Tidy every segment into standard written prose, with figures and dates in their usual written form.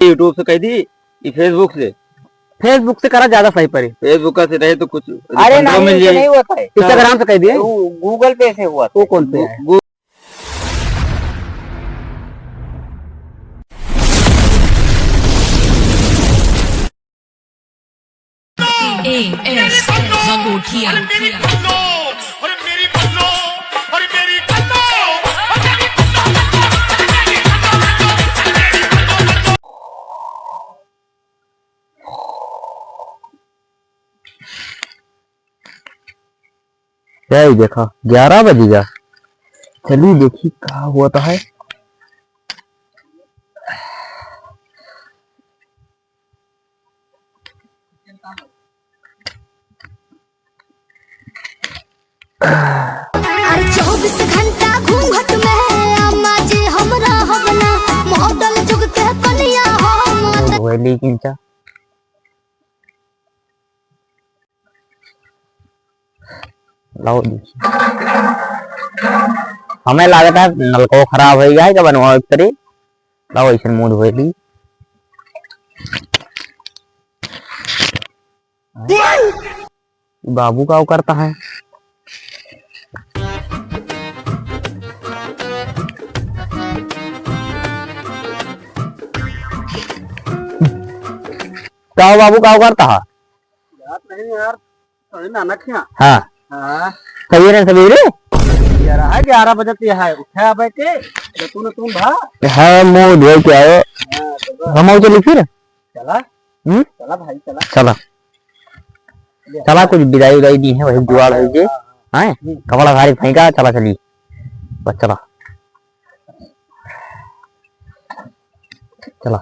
YouTube से कही थी कि फेसबुक से करा ज्यादा सही पड़ी। फेसबुक का से रहे तो कुछ अरे नहीं होता है, इंस्टाग्राम से कह दिए, गूगल पे से हुआ। वो कौन पे है? यही देखा 11 बजेगा। चलिए देखिए कहा हुआ था है। हर 24 घंटा घूंघट में अम्मा जी हमरा हबना मॉडल जुग के कन्या हो वेली किंचा लाओ देखिए। हमें लागत है नलको खराब हो गया क्या बनवा करे। लाओ ऐसे मूड वेली बाबू का करता है। क्या बाबू का करता है नहीं यार, नाना क्या? हाँ हाँ सवेरे सवेरे 11 बजे तो यहाँ उठा बैठे तुम भा। हाँ मुँह धो के आए हम चली फिर। चला चला भाई चला चला चला कुछ विदाई उदाई दी है वही जुआड़ है जे हाँ कपड़ा भारी फेंका। चला चली बस चला चला।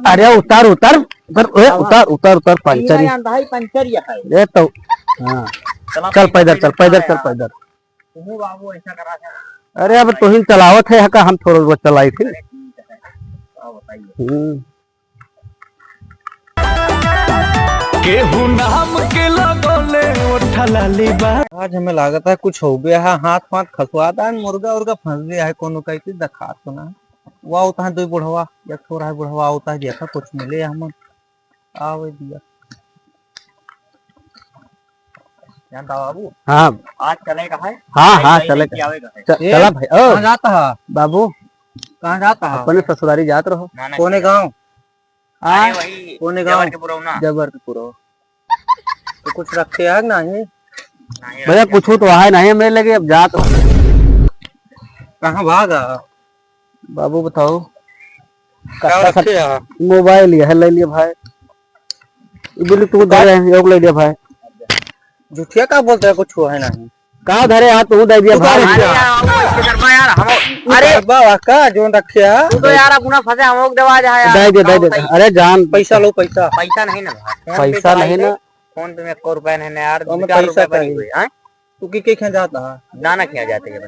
अरे उतार उतार उतार उतार उतार पंचर पंचर ये तो हाँ चल पैदल चल पैदल चल पैदल। बाबू ऐसा करा था। अरे अब तो ही चलावत है का हम थोड़ा बहुत चलाई थी। केहू नाम के लगोले उठा लाली बात। आज हमें लागत है कुछ हो गया है, हाथ पाथ खसवाता है, मुर्गा उर्गा फंस गया है कोनो कहीं से दखा सुना वह होता है। दो बुढ़वा या थोड़ा है बुढ़वा होता है देखा कुछ मिले हम आवे दिया जानता बाबू। हाँ आज चलेगा है। हाँ हाँ चलेगा चला भाई। कहाँ जाता है बाबू कहाँ जाता है? अपने ससुरारी जात रहो। कोने गाँव? कोने गाँव जबरपुर। तो कुछ रखे है नहीं? भैया कुछ तो है नहीं मेरे लगे अब जात रहो। कहाँ भागा बाबू बताओ क्या? मोबाइल यह ले लिया भाई। बोले तू धरे योग ले लिया भाई। जुठिया का बोलते है कुछ है नहीं? कहाँ धरे हाथ तू दे दिया भाई। अरे बाबा का जो रखिया तू तो यार अपना फंसे हम दवा जा यार। दे दे। अरे जान पैसा लो पैसा। पैसा नहीं ना पैसा नहीं ना फोन पे में 1 रुपया नहीं ना यार। पैसा चाहिए। तू की क्या जाता है? नाना क्या जाते हैं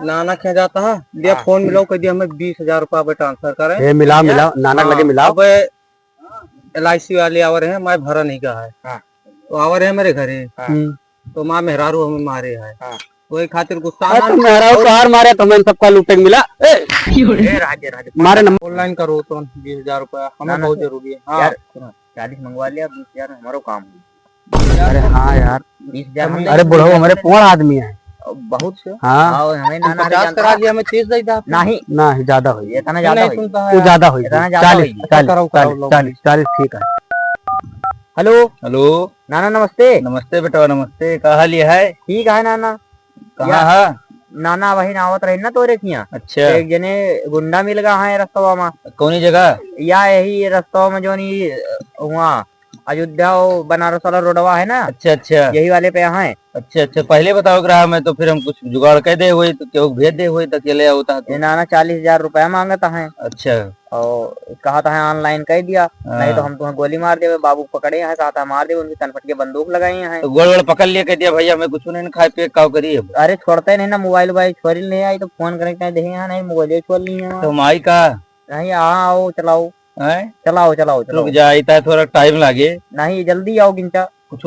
नाना क्या जाता है दिया फोन मिलाओ कह दिया हमें 20,000 रुपया ट्रांसफर करे। मिला नानक लगे मिलाओ। LIC वाले आवर है मैं भरा नहीं कहा है तो आवर है मेरे घरे तो माँ मेहरारू हमें मारे है वही खातिर गुस्सा मेहरारू कार मारे तो मैंने सबका लूटे मिला। मारे नंबर ऑनलाइन करो तो 20,000 रुपया हमें बहुत जरूरी है। 40 मंगवा लिया 20,000 हमारा काम। अरे हाँ यार 20,000 अरे बुढ़ो हमारे 5 आदमी है बहुत से। हाँ हमें नाना 50 करा दिया हमें 30 दे नहीं ना ज्यादा हो इतना ज्यादा तू ज्यादा हो 40 ठीक है। हेलो हेलो नाना नमस्ते। नमस्ते बेटा नमस्ते। कहा हाल है? ठीक है नाना। कहाँ है नाना वही नावत रही ना तोरे किया। अच्छा एक जने गुंडा मिल गया है रास्ता में। कौन जगह? या यही रास्ता में जो नहीं वहाँ अयोध्या बनारस वाला रोडवा है ना। अच्छा यही वाले पे यहाँ है। अच्छा पहले बताओ ग्राह में तो फिर हम कुछ जुगाड़ कर दे हुए तो क्यों भेज दे हुए तो अकेले होता है। नाना 40,000 रुपया मांगता है। अच्छा और कहा था ऑनलाइन कह दिया नहीं तो हम तुम्हें गोली मार दे। बाबू पकड़े हैं कहा था मार दे उनकी तनफट के बंदूक लगाई हैं तो गोल गोल पकड़ लिया कह दिया भैया मैं कुछ नहीं खाए पे काव करिए। अरे छोड़ते नहीं ना मोबाइल वोबाइल छोरी नहीं आई तो फोन करके देखे नहीं मोबाइल छोड़ ली है तो माई का नहीं आओ चलाओ हैं? चलाओ चलाओ चलाओ। रुक जाता है थोड़ा टाइम लागे नहीं जल्दी आओ गिंचा। कुछ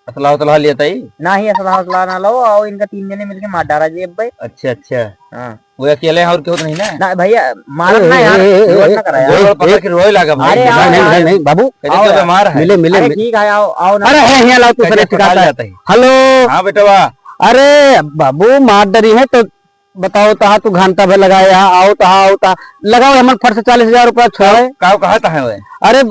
असला उतला लिया था नहीं असला हौसला ना लो, आओ इनका 3 जने मिलके मार डाला जी अब भाई। अच्छा अच्छा हाँ वो अकेले हैं और क्यों तो नहीं ना ना भैया मार ना यार, जोर ना करा यार। जोर पकड़ के रोए लगा भाई अरे आओ, नहीं आओ, नहीं नहीं बाबू, कहते तो बीमार है मिले मिले अरे मिले। ठीक है आओ आओ ना। अरे है यहाँ लाओ, तू कैसे सरे पकड़ सिखाता है। जाता है। हेलो, हाँ बेटा वाह अरे बाबू मार डरी है तो बताओ, तहा तू घंटा भर लगाए यहाँ आओ, तहा आओ तहा लगाओ, हमन फट से 40,000 रुपया छोड़े। काव कहा था है अरे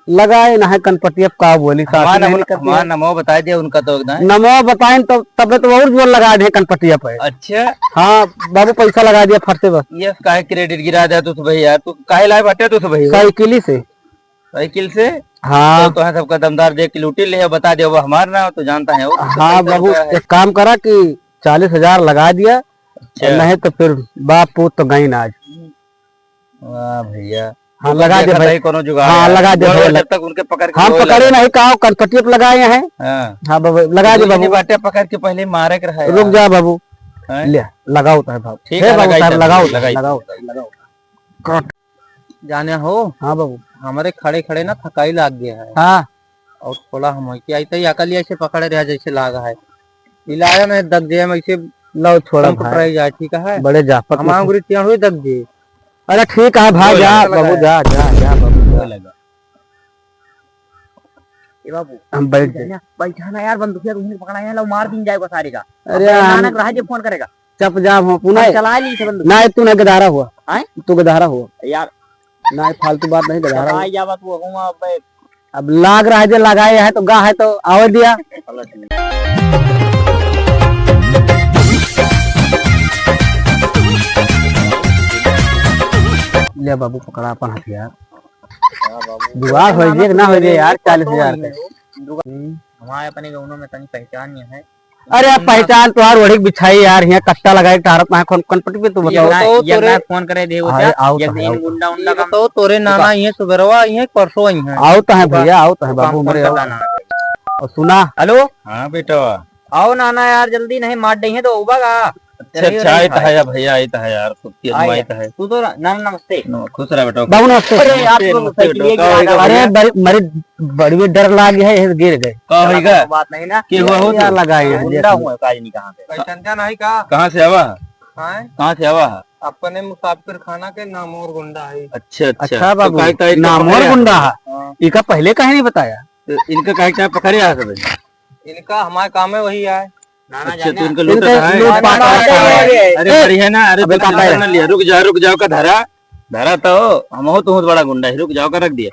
लगाए ना है कनपटिया का बोली हमारा नमो बता दिया उनका तो एकदम नमो बताए तो तब तो और जोर लगा दे कनपटिया पे। अच्छा हाँ बाबू पैसा लगा दिया फट से बस। ये काहे क्रेडिट गिरा दिया तू भाई यार, तू काहे लाए बाटे तू भाई साइकिल से। साइकिल से हाँ तो है सबका दमदार देख के लूटी ले बता दिया वो हमारा ना तो जानता है वो हाँ बाबू, एक काम करा कि 40,000 लगा दिया, अच्छा। नहीं तो फिर बाप पूत तो गई ना आज। वाह भैया हाँ लगा दे भाई, कोनो जुगाड़ हाँ यार। लगा दे बोलो, भाई, जब तक उनके पकड़ के हम रोए पकड़े लगा। नहीं कहा कनपटिया पे लगाए हैं। हाँ हाँ बाबू लगा दे बाबू, बाटे पकड़ के पहले मारे के रहा रुक जा बाबू, हैं? ले लगाओ तो है बाबू। ठीक हे है, बाबू लगाई साहब तब, लगाओ लगाई। लगाओ लगाओ। जाने हो हाँ बाबू हमारे खड़े खड़े ना थकाई लाग गया है हाँ और थोड़ा हम क्या आई अकल ऐसे पकड़े रहा जैसे लागा है इलाया में दग जाए हम ऐसे लो छोड़ा संकट भाई, रह जाए ठीक है बड़े जापत हम आंगुरी त्यार हुई दग जाए अरे ठीक है भाई, जा बाबू जा जा जा बाबू जा। लगा ए बाबू हम बैठ जाए। बैठाना यार, बंदूकिया तुमने पकड़ा है, लो मार दिन जाएगा सारे का। अरे अब हम- नानक रहा जे फोन करेगा। चप जा हम पुनः हम चला ली से बंदूक ना, तू ना गदारा हुआ, आए? तू गदारा हुआ यार। ना, फालतू बात नहीं, गदारा हुआ। चला जा बात वो हुआ अब अब लाग रहा है जो लगाए है तो गा है तो आवे दिया। ले बाबू पकड़ा अपन हथियार, जुआ हो जाए कि ना हो जाए यार 40,000 पे। हमारे अपने गाँव में तनी पहचान नहीं है। अरे अब पहचान तुहार ओढ़ी बिछाई यार, यहाँ कट्टा लगाए तारत ना कनपटी पे तू बताओ। ये ना फोन करे दे वो अरे आओ ये तो है, दिन गुंडा उंडा का तो तोरे नाना ये सुबरवा ये परसों आई है आओ तो है भैया, आओ तो है बाबू काम मेरे। करना। और सुना हेलो हाँ बेटा आओ नाना यार, जल्दी नहीं मार दही है तो उबागा। अच्छा अच्छा आयता है या भैया आयता है यार कुत्ती आयता है तू तो नाना नमस्ते। खुश रहा बेटा बाबू नमस्ते। अरे आप तो साइकिल ये गिरा अरे मेरी बड़ी डर लाग गया है, गिर गए। का होएगा बात नहीं ना, के हुआ हो यार लगाए हैं, गुंडा हूँ काज नहीं कहाँ पे। पहचानता नहीं का कहाँ से आवा हाँ, कहाँ से आवा अपने मुसाफिर खाना के नामोर गुंडा है। अच्छा अच्छा बाबू, तो काहे नामोर गुंडा है, हाँ। इनका पहले कहीं नहीं बताया। तो इनका काहे पकड़े आ सब इनका हमारे काम में वही है। नाना अच्छा तो जाने इनका लूट इनका है लूट पाट है। अरे बढ़िया ना अरे अबे तो काका है। टेंशन न लिया रुक जाओ का धरा धरा तो हम हो तो बहुत बड़ा गुंडा है रुक जाओ का रख दिया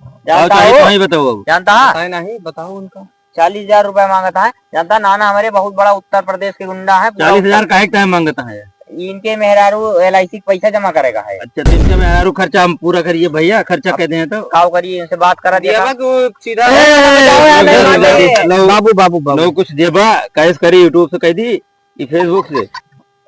आओ जानता चाहिए हो? तो ही बताओ बाबू जानता है नहीं, बताओ उनका। 40,000 रुपए मांगता है। जानता नाना हमारे बहुत बड़ा उत्तर प्रदेश के गुंडा है। 40,000 काहे टाइम मांगता है इनके मेहरारू LIC का पैसा जमा करेगा है। अच्छा तो इनका मेहरारू खर्चा हम पूरा करिए भैया खर्चा कहते हैं तो खाओ करिए, इनसे बात करा दिया दिया वो सीधा बाबू बाबू बाबू लोग कुछ देबा कैसे करी यूट्यूब से कह दी कि फेसबुक से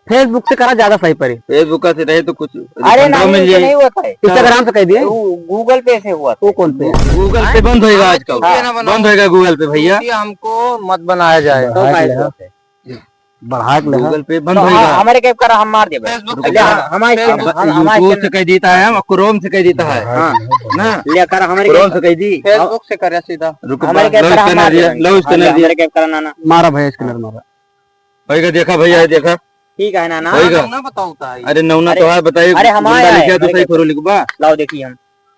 फेसबुक से करा ज्यादा सही पड़ी, फेसबुक का से रहे तो कुछ अरे 15 मिल नहीं जाए नहीं होता है, इंस्टाग्राम से कह दिए। गूगल पे से हुआ था। वो कौन पे गूगल पे बंद होएगा आजकल बंद होएगा गूगल पे भैया हमको मत बनाया जाए। तो बढ़ा के कैसे ले, होता है? बढ़ा के ले। गूगल पे बंद तो होएगा हमारे कैप करा हम मार दे फेसबुक ले हमारे यूट्यूब से कह देता है क्रोम से कह देता है ना ले करा हमारे क्रोम से कह दी फेसबुक से करे सीधा। रुको हमारे कैप करा हम मार दे लो स्कैनर दिया हमारे कैप करा नाना। मारा भैया स्कैनर मारा। होएगा देखा भैया ये देखा ठीक है नाना, होएगा ना बताऊता है। अरे नौना तो है बताइए अरे हमारा गुंडा है, लिखा तो हमारे सही करो लिखबा लाओ देखिए हम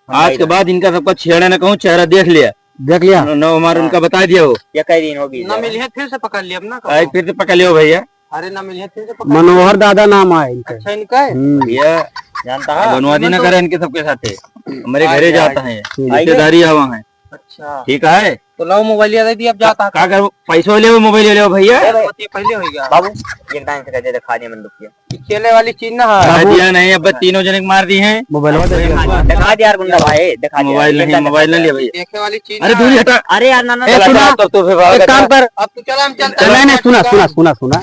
आज के बाद इनका सबका छेड़ा न कहूँ चेहरा देख लिया देख लिया। नौ हमारा उनका बता दिया हो ये कई दिन होगी। ना मिले फिर से पकड़ लिया अपना। आज फिर से पकड़ लियो भैया अरे ना मिले फिर से पकड़। मनोहर दादा नाम आए इनके। अच्छा इनका है। भैया जानता है बनवादी न करे इनके सबके साथ हमारे घरे जाता है आइए। रिश्तेदारी वहाँ है अच्छा ठीक है तो लो मोबाइल दे दी अब जाता का कर पैसों ले मोबाइल ले लो भैया ए भाई, है। पहले होएगा बाबू एक टाइम से कहते दिखा दिया बंदूक की। खेले वाली चीज ना है। कहा दिया नहीं अब तीनों जने को मार दी हैं मोबाइल में देख लिया। दिखा दिया यार गुंडा भाई, दिखा दिया। मोबाइल नहीं मोबाइल न लिया भैया देखे वाली चीज अरे ना दूरी है। हटा अरे यार नाना ए, सुना, तो फिर भाग एक काम कर, अब तू चला हम चलते नहीं नहीं सुना सुना सुना सुना,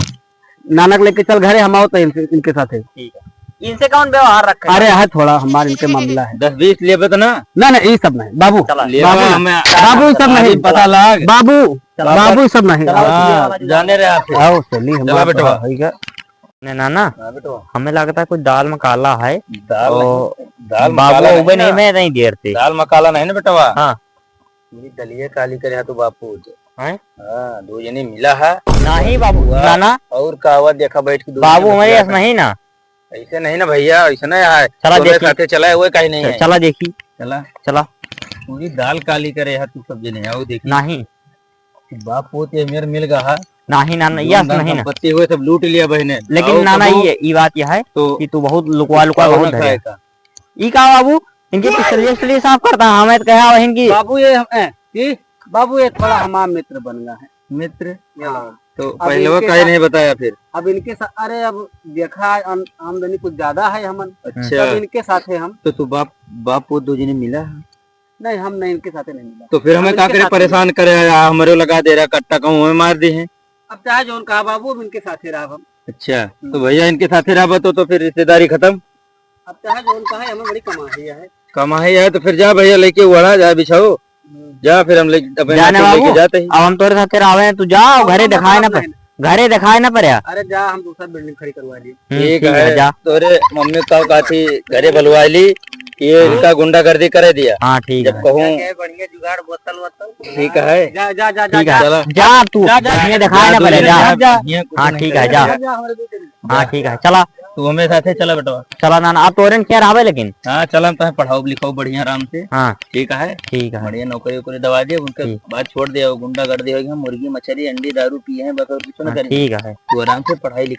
नानक लेके चल घरे, हम आओ तो इनके साथ है। ठीक है, इनसे कौन व्यवहार रखे। अरे है थोड़ा हमारे इनके मामला है। 10-20 ले तो ना ना ना ये सब नहीं बाबू, चला ले बाबू हमें बाबू ये सब नहीं, पता लाग बाबू बाबू ये सब नहीं। चलाओ, हाँ, जाने रहे आप आओ चलिए चला बेटवा। हमारा नहीं नाना हाँ बेटा हमें लगता है कुछ दाल में काला है दाल और दाल बाबू मसाला उबे नहीं नहीं ना। मैं नहीं देर से दाल मकाला नहीं ना बेटा हाँ मेरी दलिया काली करे तो बापू हैं? हाँ 2 जने मिला है नहीं बाबू नाना और कावा देखा बैठ के 2 बाबू जने हमारे बतिया पास नहीं ना ऐसे नहीं ना भैया ऐसे नहीं है चला दोनों देखी। साथे चला है वो कहीं नहीं है चला देखी चला चला पूरी दाल काली करे है तू सब्जी नहीं है वो देखी नहीं बाप पोते मेरे मिल गया है नहीं नाना यस नहीं ना संपत्ति हुए सब लूट लिया बहने लेकिन नाना ये बात यह है तो कि तू बहुत लुकवा लुकवा बहुत धरे खाएगा ई का बाबू इनके पिछले साफ करता हमें तो कहा इनकी बाबू ये बाबू ये थोड़ा हमारा मित्र बन गया है। मित्र हाँ। तो अब पहले वो इनके कहीं साथ- नहीं बताया फिर अब इनके साथ अरे अब देखा आमदनी कुछ ज्यादा है हमन अच्छा अब इनके साथ है हम तो तू बाप पोत 2 जने मिला है नहीं हम नहीं इनके साथ नहीं मिला तो फिर हमें अब का इनके करे साथ परेशान करे हमारे लगा दे रहा कट्टा कहूँ हमें मार दी है अब चाहे जो कहा बाबू अब इनके साथ ही रहा हम अच्छा तो भैया इनके साथ ही रहा तो फिर रिश्तेदारी खत्म अब चाहे जो कहा है हमें बड़ी कमाई है कमाई है तो फिर जा भैया लेके वड़ा जा बिछाओ जा फिर हम अपने जाने नाते लेके बाबू जाते हैं अब हम तोरे साथ आवे हैं, तू जा घरे दिखाए ना पर घरे दिखाए ना पर अरे जा हम दूसरा बिल्डिंग खड़ी करवा ली ठीक है है जा तोरे मम्मी का काथी घरे बुलवा ली ये इनका गुंडागर्दी करे दिया हाँ ठीक जब है कहूँ बढ़िया जुगाड़ बोतल वोतल ठीक है जा जा जा ठीक जा है चला। जा तू घरे दिखाए ना पर जा हाँ ठीक है जा जा हमारे दूसरे हाँ ठीक है चला तू हमें साथे चला बेटा चला नाना अब तोरे क्या रहा लेकिन हाँ चला हम तो पढ़ाओ लिखाओ बढ़िया आराम से हाँ ठीक है ठीक है बढ़िया नौकरी वोकरी दवा दिए उनके ठीक। बाद छोड़ दिया गुंडागर्दी हो गया मुर्गी मछली अंडी दारू पिए हैं बस और कुछ ना हाँ, करें ठीक है तू आराम से पढ़ाई लिखाई